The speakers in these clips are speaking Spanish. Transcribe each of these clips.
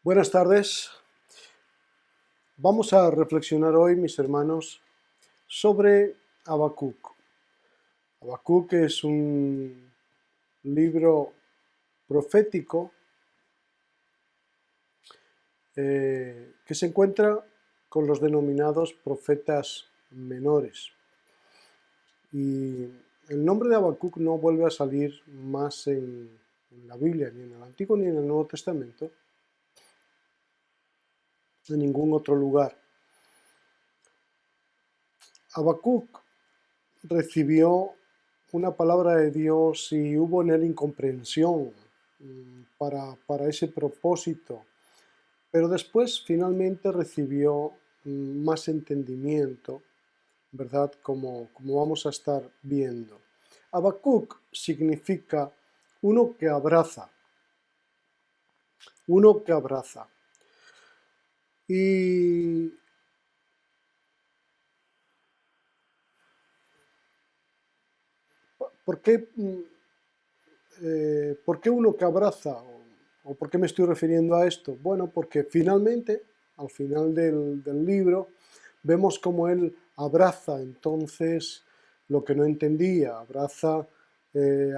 Buenas tardes. Vamos a reflexionar hoy, mis hermanos, sobre Habacuc. Habacuc es un libro profético que se encuentra con los denominados profetas menores. Y el nombre de Habacuc no vuelve a salir más en la Biblia, ni en el Antiguo ni en el Nuevo Testamento, en ningún otro lugar. Habacuc recibió una palabra de Dios y hubo en él incomprensión para ese propósito, pero después finalmente recibió más entendimiento, ¿verdad? Como vamos a estar viendo. Habacuc significa uno que abraza, uno que abraza. Y ¿por qué ¿por qué uno que abraza? ¿O por qué me estoy refiriendo a esto? Bueno, porque finalmente, al final del libro, vemos cómo él abraza entonces lo que no entendía, abraza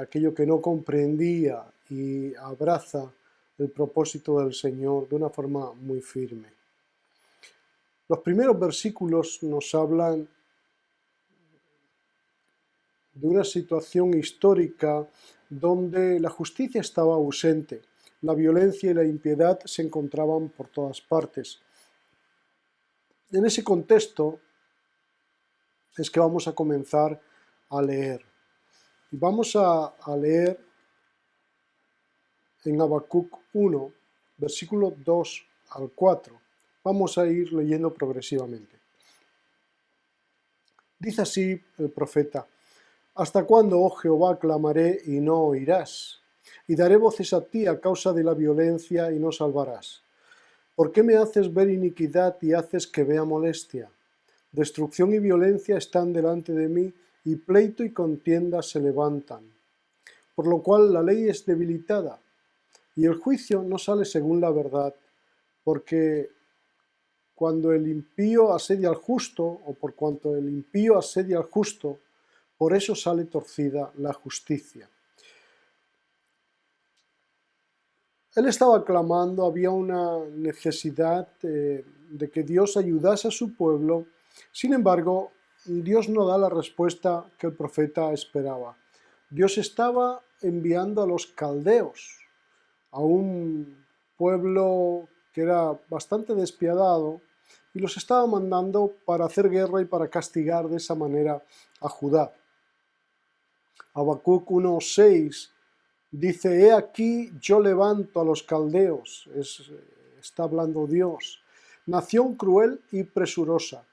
aquello que no comprendía y abraza el propósito del Señor de una forma muy firme. Los primeros versículos nos hablan de una situación histórica donde la justicia estaba ausente, la violencia y la impiedad se encontraban por todas partes. En ese contexto es que vamos a comenzar a leer. Y vamos a leer en Habacuc 1, versículo 2 al 4. Vamos a ir leyendo progresivamente. Dice así el profeta: ¿Hasta cuándo, oh Jehová, clamaré y no oirás? Y daré voces a ti a causa de la violencia y no salvarás. ¿Por qué me haces ver iniquidad y haces que vea molestia? Destrucción y violencia están delante de mí, y pleito y contienda se levantan. Por lo cual la ley es debilitada, y el juicio no sale según la verdad, porque cuando el impío asedia al justo, o por cuanto el impío asedia al justo, por eso sale torcida la justicia. Él estaba clamando, había una necesidad de que Dios ayudase a su pueblo. Sin embargo, Dios no da la respuesta que el profeta esperaba. Dios estaba enviando a los caldeos, a un pueblo que era bastante despiadado, y los estaba mandando para hacer guerra y para castigar de esa manera a Judá. Habacuc 1:6 dice: he aquí yo levanto a los caldeos, está hablando Dios, nación cruel y presurosa,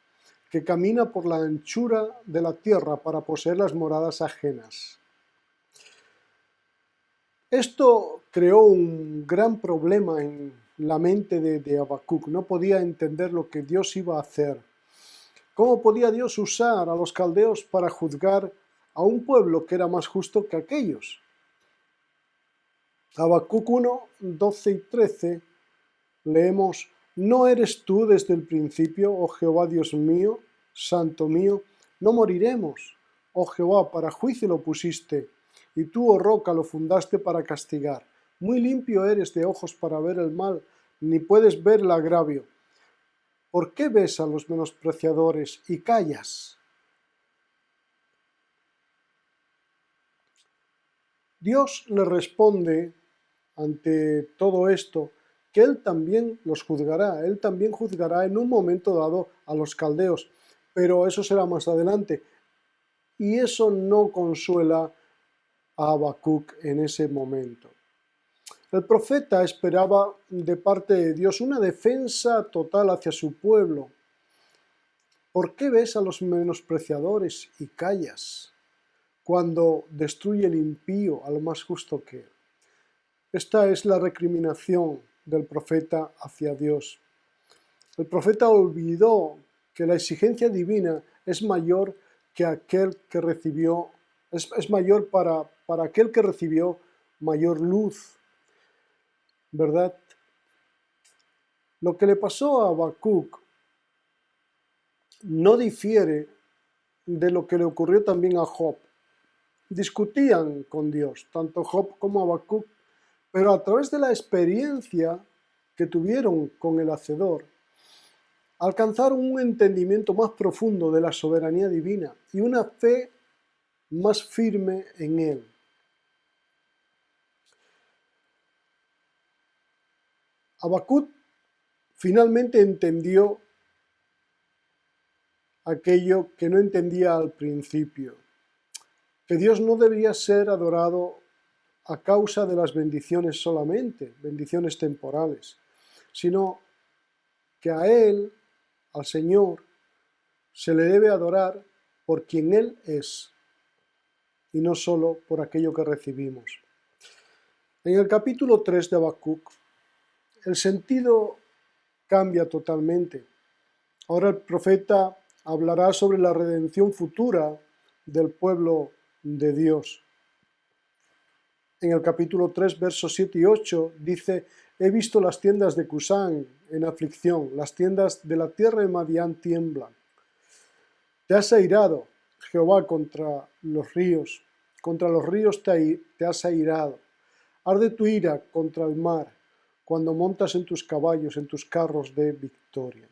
que camina por la anchura de la tierra para poseer las moradas ajenas. Esto creó un gran problema en la mente de Habacuc. No podía entender lo que Dios iba a hacer. ¿Cómo podía Dios usar a los caldeos para juzgar a un pueblo que era más justo que aquellos? Habacuc 1, 12 y 13 leemos: ¿no eres tú desde el principio, oh Jehová Dios mío, santo mío? No moriremos, oh Jehová, para juicio lo pusiste, y tú, oh roca, lo fundaste para castigar. Muy limpio eres de ojos para ver el mal, ni puedes ver el agravio. ¿Por qué ves a los menospreciadores y callas? Dios le responde ante todo esto que Él también los juzgará, Él también juzgará en un momento dado a los caldeos, pero eso será más adelante. Y eso no consuela a Habacuc en ese momento. El profeta esperaba de parte de Dios una defensa total hacia su pueblo. ¿Por qué ves a los menospreciadores y callas cuando destruye el impío al más justo que él? Esta es la recriminación del profeta hacia Dios. El profeta olvidó que la exigencia divina es mayor que aquel que recibió, es mayor para aquel que recibió mayor luz, ¿verdad? Lo que le pasó a Habacuc no difiere de lo que le ocurrió también a Job. Discutían con Dios, tanto Job como Habacuc, pero a través de la experiencia que tuvieron con el Hacedor, alcanzaron un entendimiento más profundo de la soberanía divina y una fe más firme en Él. Habacuc finalmente entendió aquello que no entendía al principio, que Dios no debería ser adorado a causa de las bendiciones solamente, bendiciones temporales, sino que a Él, al Señor, se le debe adorar por quien Él es y no solo por aquello que recibimos. En el capítulo 3 de Habacuc, el sentido cambia totalmente. Ahora el profeta hablará sobre la redención futura del pueblo de Dios. En el capítulo 3, versos 7 y 8, dice: he visto las tiendas de Cusán en aflicción, las tiendas de la tierra de Madián tiemblan. Te has airado, Jehová, contra los ríos te has airado. Arde tu ira contra el mar, cuando montas en tus caballos, en tus carros de victoria.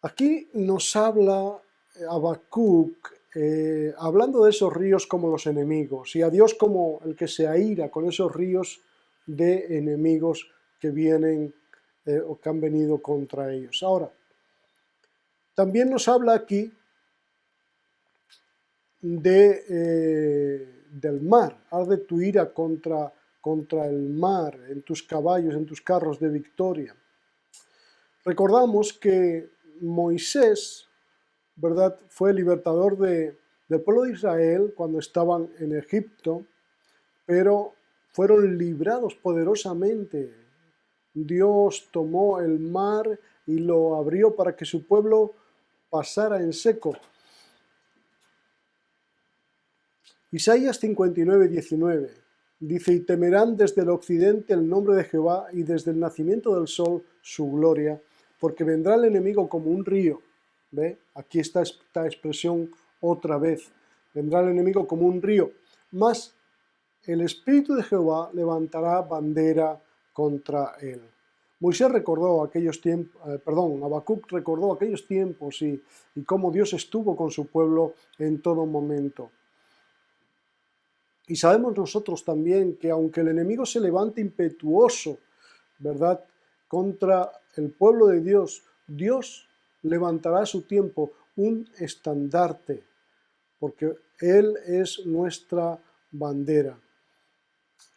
Aquí nos habla Habacuc hablando de esos ríos como los enemigos y a Dios como el que se aira con esos ríos de enemigos que vienen o que han venido contra ellos. Ahora, también nos habla aquí del mar. Arde tu ira contra el mar, en tus caballos, en tus carros de victoria. Recordamos que Moisés, ¿verdad?, fue el libertador del pueblo de Israel cuando estaban en Egipto, pero fueron librados poderosamente. Dios tomó el mar y lo abrió para que su pueblo pasara en seco. Isaías 59, 19 dice: y temerán desde el occidente el nombre de Jehová y desde el nacimiento del sol su gloria, porque vendrá el enemigo como un río. ¿Ve? Aquí está esta expresión otra vez. Vendrá el enemigo como un río, mas el Espíritu de Jehová levantará bandera contra él. Moisés recordó aquellos tiempos, Habacuc recordó aquellos tiempos y cómo Dios estuvo con su pueblo en todo momento. Y sabemos nosotros también que aunque el enemigo se levante impetuoso, ¿verdad?, contra el pueblo de Dios, Dios levantará a su tiempo un estandarte, porque Él es nuestra bandera.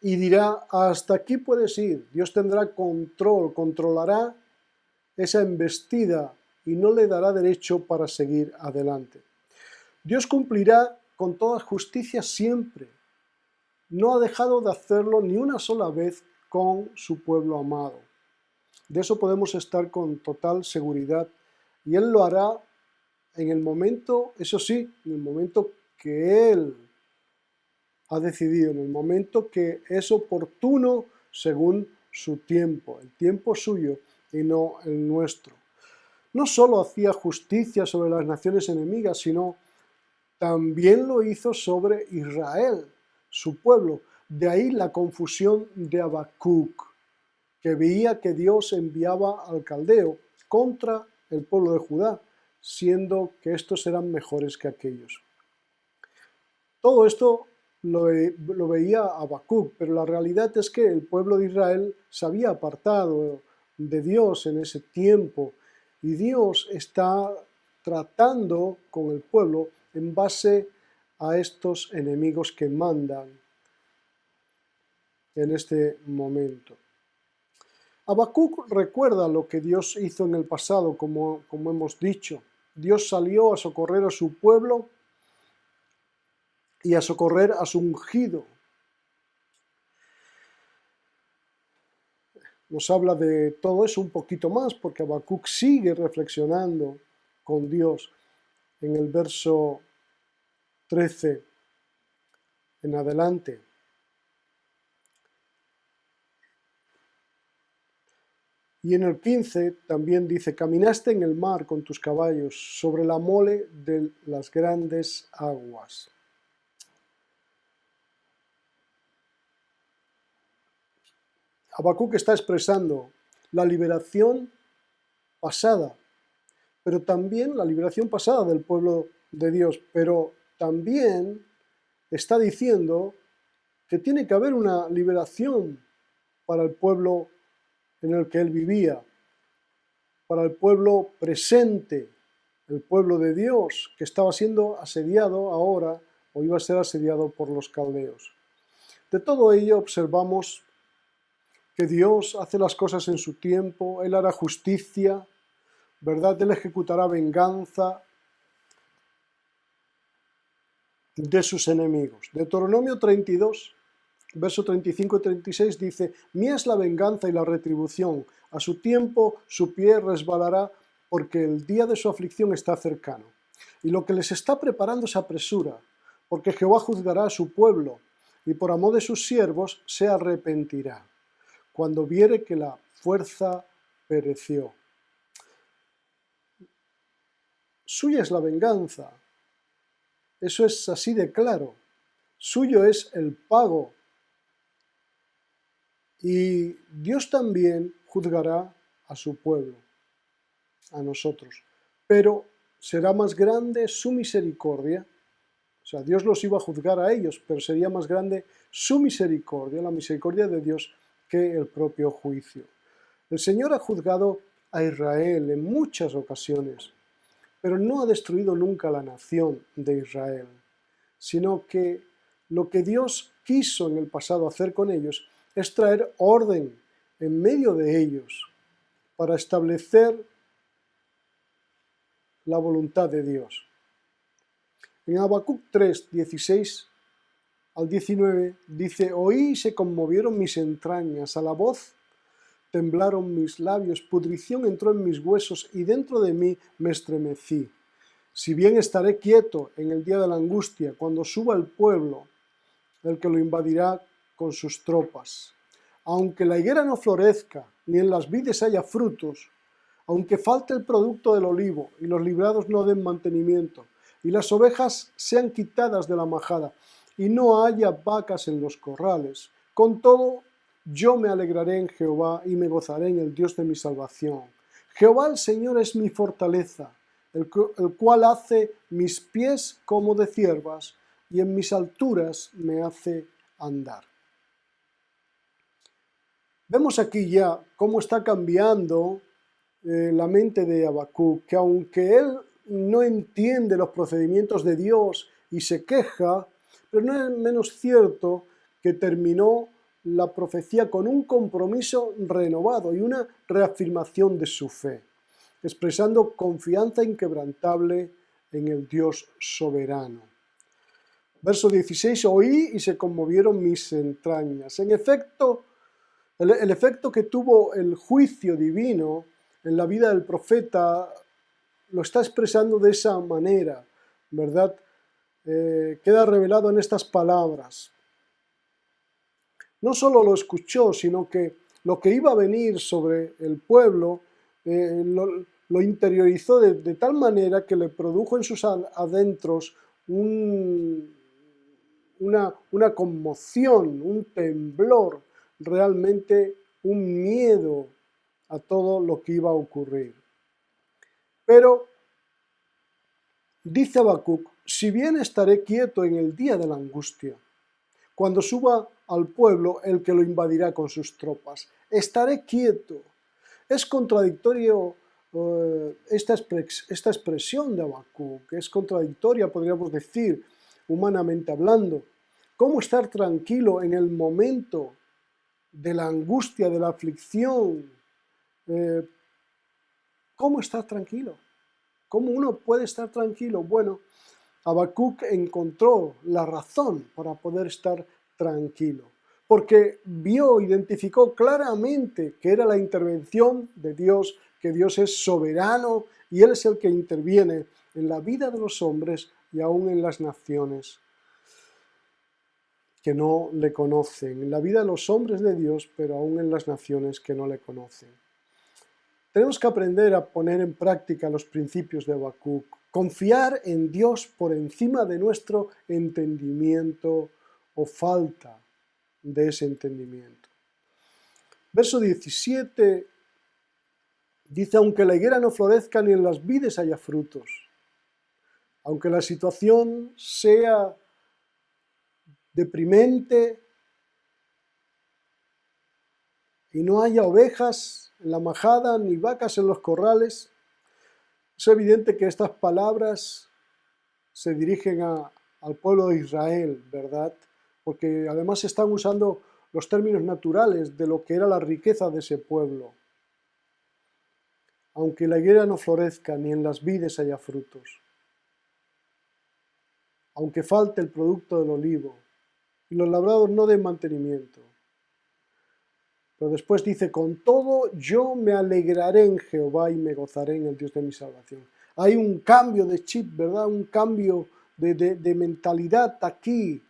Y dirá: hasta aquí puedes ir. Dios tendrá control, controlará esa embestida y no le dará derecho para seguir adelante. Dios cumplirá con toda justicia siempre. No ha dejado de hacerlo ni una sola vez con su pueblo amado. De eso podemos estar con total seguridad. Y Él lo hará en el momento, eso sí, en el momento que Él ha decidido, en el momento que es oportuno según su tiempo, el tiempo suyo y no el nuestro. No solo hacía justicia sobre las naciones enemigas, sino también lo hizo sobre Israel, su pueblo. De ahí la confusión de Habacuc, que veía que Dios enviaba al caldeo contra el pueblo de Judá, siendo que estos eran mejores que aquellos. Todo esto lo veía Habacuc, pero la realidad es que el pueblo de Israel se había apartado de Dios en ese tiempo y Dios está tratando con el pueblo en base a estos enemigos que mandan en este momento. Habacuc recuerda lo que Dios hizo en el pasado, como hemos dicho. Dios salió a socorrer a su pueblo y a socorrer a su ungido. Nos habla de todo eso un poquito más, porque Habacuc sigue reflexionando con Dios en el verso 13 en adelante. Y en el 15 también dice, caminaste en el mar con tus caballos, sobre la mole de las grandes aguas. Habacuc está expresando la liberación pasada, pero también la liberación pasada del pueblo de Dios, pero también está diciendo que tiene que haber una liberación para el pueblo en el que él vivía, para el pueblo presente, el pueblo de Dios, que estaba siendo asediado ahora o iba a ser asediado por los caldeos. De todo ello observamos que Dios hace las cosas en su tiempo, Él hará justicia, ¿verdad? Él ejecutará venganza de sus enemigos. Deuteronomio 32, verso 35 y 36 dice, mía es la venganza y la retribución, a su tiempo su pie resbalará porque el día de su aflicción está cercano. Y lo que les está preparando se apresura, porque Jehová juzgará a su pueblo y por amor de sus siervos se arrepentirá, cuando viere que la fuerza pereció. Suya es la venganza, eso es así de claro, suyo es el pago. Y Dios también juzgará a su pueblo, a nosotros, pero será más grande su misericordia. O sea, Dios los iba a juzgar a ellos, pero sería más grande su misericordia, la misericordia de Dios, que el propio juicio. El Señor ha juzgado a Israel en muchas ocasiones, pero no ha destruido nunca la nación de Israel, sino que lo que Dios quiso en el pasado hacer con ellos es traer orden en medio de ellos para establecer la voluntad de Dios. En Habacuc 3, 16 al 19 dice, oí y se conmovieron mis entrañas, a la voz temblaron mis labios, pudrición entró en mis huesos y dentro de mí me estremecí. Si bien estaré quieto en el día de la angustia, cuando suba el pueblo, el que lo invadirá con sus tropas. Aunque la higuera no florezca, ni en las vides haya frutos, aunque falte el producto del olivo, y los librados no den mantenimiento, y las ovejas sean quitadas de la majada, y no haya vacas en los corrales, con todo yo me alegraré en Jehová, y me gozaré en el Dios de mi salvación. Jehová el Señor es mi fortaleza, el cual hace mis pies como de ciervas, y en mis alturas me hace andar. Vemos aquí ya cómo está cambiando la mente de Habacuc, que aunque él no entiende los procedimientos de Dios y se queja, pero no es menos cierto que terminó la profecía con un compromiso renovado y una reafirmación de su fe, expresando confianza inquebrantable en el Dios soberano. Verso 16, oí y se conmovieron mis entrañas. En efecto, el efecto que tuvo el juicio divino en la vida del profeta lo está expresando de esa manera, ¿verdad? Queda revelado en estas palabras. No solo lo escuchó, sino que lo que iba a venir sobre el pueblo lo interiorizó de tal manera que le produjo en sus adentros una conmoción, un temblor, realmente un miedo a todo lo que iba a ocurrir. Pero, dice Habacuc, si bien estaré quieto en el día de la angustia, cuando suba al pueblo el que lo invadirá con sus tropas, estaré quieto. Es contradictorio esta expresión de Habacuc, es contradictoria, podríamos decir, humanamente hablando. ¿Cómo estar tranquilo en el momento de la angustia, de la aflicción? ¿Cómo estar tranquilo? ¿Cómo uno puede estar tranquilo? Bueno, Habacuc encontró la razón para poder estar tranquilo, porque identificó claramente que era la intervención de Dios, que Dios es soberano y Él es el que interviene en la vida de los hombres y aún en las naciones que no le conocen, en la vida de los hombres de Dios, pero aún en las naciones que no le conocen. Tenemos que aprender a poner en práctica los principios de Habacuc, confiar en Dios por encima de nuestro entendimiento o falta de ese entendimiento. Verso 17 dice, aunque la higuera no florezca ni en las vides haya frutos, aunque la situación sea deprimente y no haya ovejas en la majada ni vacas en los corrales, es evidente que estas palabras se dirigen al pueblo de Israel, ¿verdad? Porque además están usando los términos naturales de lo que era la riqueza de ese pueblo. Aunque la higuera no florezca ni en las vides haya frutos, aunque falte el producto del olivo y los labrados no den mantenimiento. Pero después dice, con todo yo me alegraré en Jehová y me gozaré en el Dios de mi salvación. Hay un cambio de chip, ¿verdad? Un cambio de mentalidad aquí.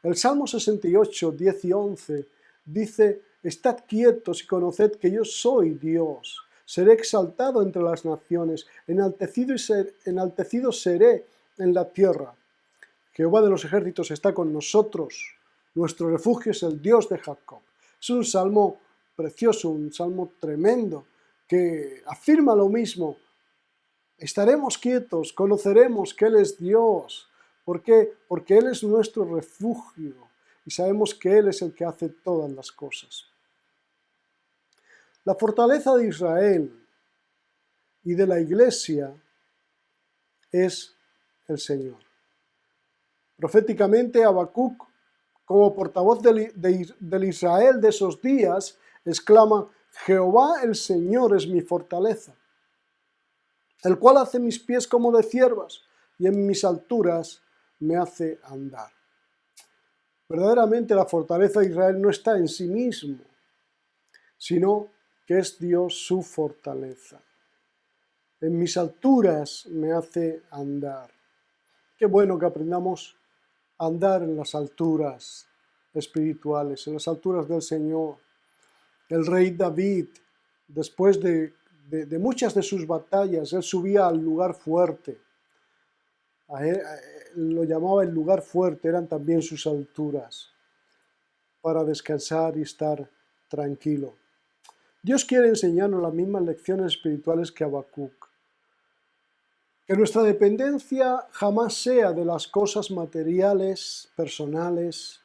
El Salmo 68, 10 y 11 dice, estad quietos y conoced que yo soy Dios. Seré exaltado entre las naciones, enaltecido seré en la tierra. Jehová de los ejércitos está con nosotros. Nuestro refugio es el Dios de Jacob. Es un salmo precioso, un salmo tremendo, que afirma lo mismo. Estaremos quietos, conoceremos que Él es Dios. ¿Por qué? Porque Él es nuestro refugio y sabemos que Él es el que hace todas las cosas. La fortaleza de Israel y de la Iglesia es el Señor. Proféticamente, Habacuc, como portavoz del Israel de esos días, exclama, Jehová el Señor es mi fortaleza, el cual hace mis pies como de ciervas y en mis alturas me hace andar. Verdaderamente la fortaleza de Israel no está en sí mismo, sino que es Dios su fortaleza. En mis alturas me hace andar. Qué bueno que aprendamos a andar en las alturas espirituales, en las alturas del Señor. El rey David, después de muchas de sus batallas, él subía al lugar fuerte. Lo llamaba el lugar fuerte, eran también sus alturas, para descansar y estar tranquilo. Dios quiere enseñarnos las mismas lecciones espirituales que Habacuc. Que nuestra dependencia jamás sea de las cosas materiales, personales,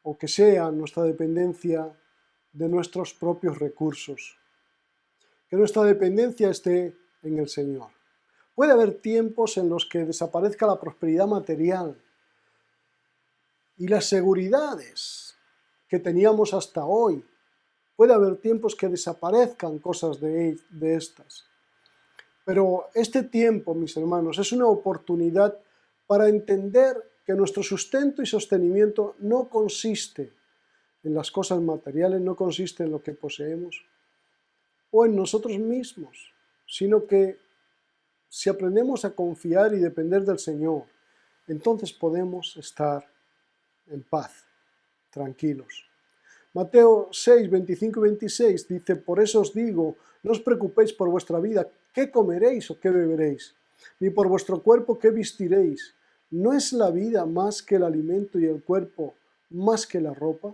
o que sea nuestra dependencia de nuestros propios recursos. Que nuestra dependencia esté en el Señor. Puede haber tiempos en los que desaparezca la prosperidad material y las seguridades que teníamos hasta hoy. Puede haber tiempos que desaparezcan cosas de estas. Pero este tiempo, mis hermanos, es una oportunidad para entender que nuestro sustento y sostenimiento no consiste en las cosas materiales, no consiste en lo que poseemos o en nosotros mismos, sino que si aprendemos a confiar y depender del Señor, entonces podemos estar en paz, tranquilos. Mateo 6, 25 y 26 dice, por eso os digo, no os preocupéis por vuestra vida, qué comeréis o qué beberéis, ni por vuestro cuerpo qué vestiréis. ¿No es la vida más que el alimento y el cuerpo más que la ropa?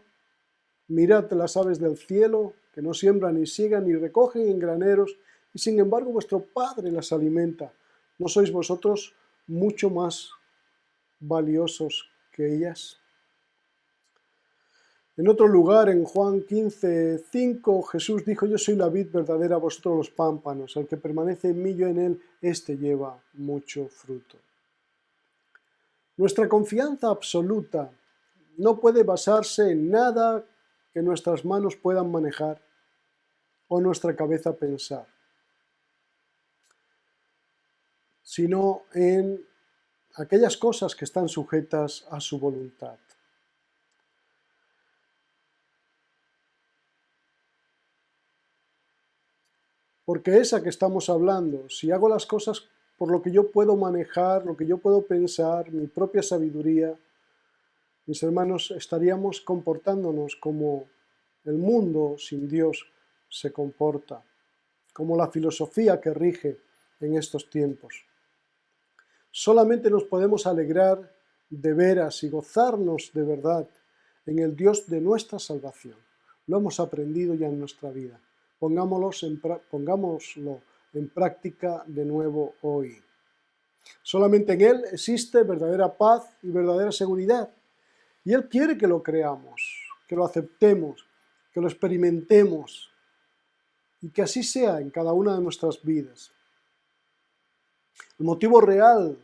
Mirad las aves del cielo, que no siembran ni siegan ni recogen en graneros, y sin embargo vuestro Padre las alimenta. ¿No sois vosotros mucho más valiosos que ellas? En otro lugar, en Juan 15, 5, Jesús dijo, yo soy la vid verdadera, vosotros los pámpanos, el que permanece en mí, yo en él, éste lleva mucho fruto. Nuestra confianza absoluta no puede basarse en nada que nuestras manos puedan manejar o nuestra cabeza pensar, sino en aquellas cosas que están sujetas a su voluntad. Porque esa que estamos hablando, si hago las cosas por lo que yo puedo manejar, lo que yo puedo pensar, mi propia sabiduría, mis hermanos, estaríamos comportándonos como el mundo sin Dios se comporta. como la filosofía que rige en estos tiempos. Solamente nos podemos alegrar de veras y gozarnos de verdad en el Dios de nuestra salvación. Lo hemos aprendido ya en nuestra vida. Pongámoslo en práctica de nuevo hoy. Solamente en Él existe verdadera paz y verdadera seguridad. Y Él quiere que lo creamos, que lo aceptemos, que lo experimentemos y que así sea en cada una de nuestras vidas. El motivo real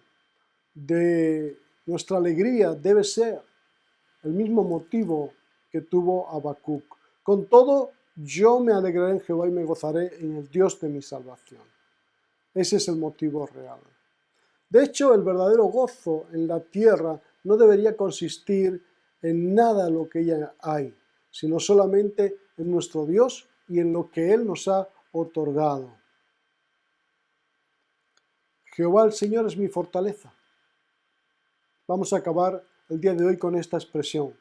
de nuestra alegría debe ser el mismo motivo que tuvo Habacuc. Con todo, yo me alegraré en Jehová y me gozaré en el Dios de mi salvación. Ese es el motivo real. De hecho, el verdadero gozo en la tierra no debería consistir en nada lo que ella hay, sino solamente en nuestro Dios y en lo que Él nos ha otorgado. Jehová el Señor es mi fortaleza. Vamos a acabar el día de hoy con esta expresión.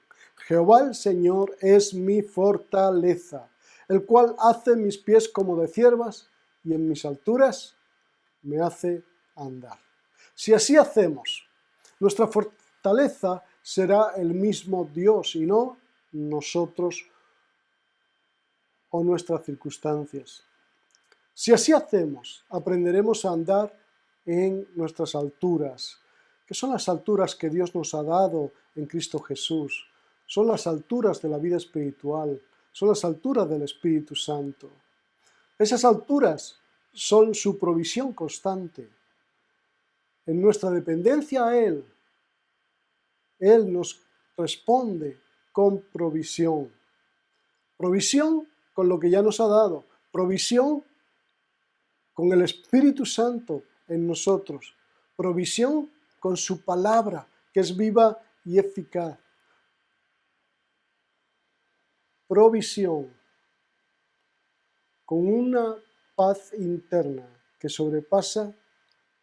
Jehová el Señor es mi fortaleza, el cual hace mis pies como de ciervas y en mis alturas me hace andar. Si así hacemos, nuestra fortaleza será el mismo Dios y no nosotros o nuestras circunstancias. Si así hacemos, aprenderemos a andar en nuestras alturas, que son las alturas que Dios nos ha dado en Cristo Jesús. Son las alturas de la vida espiritual, son las alturas del Espíritu Santo. Esas alturas son su provisión constante. En nuestra dependencia a Él nos responde con provisión. Provisión con lo que ya nos ha dado, provisión con el Espíritu Santo en nosotros, provisión con su palabra, que es viva y eficaz. Provisión con una paz interna que sobrepasa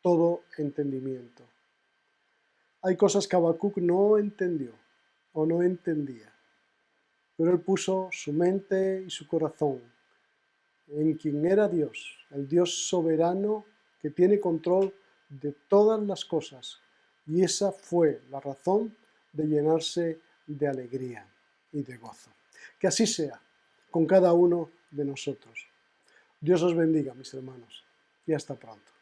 todo entendimiento. Hay cosas que Habacuc no entendió o no entendía, pero él puso su mente y su corazón en quien era Dios, el Dios soberano que tiene control de todas las cosas, y esa fue la razón de llenarse de alegría y de gozo. Que así sea con cada uno de nosotros. Dios os bendiga, mis hermanos, y hasta pronto.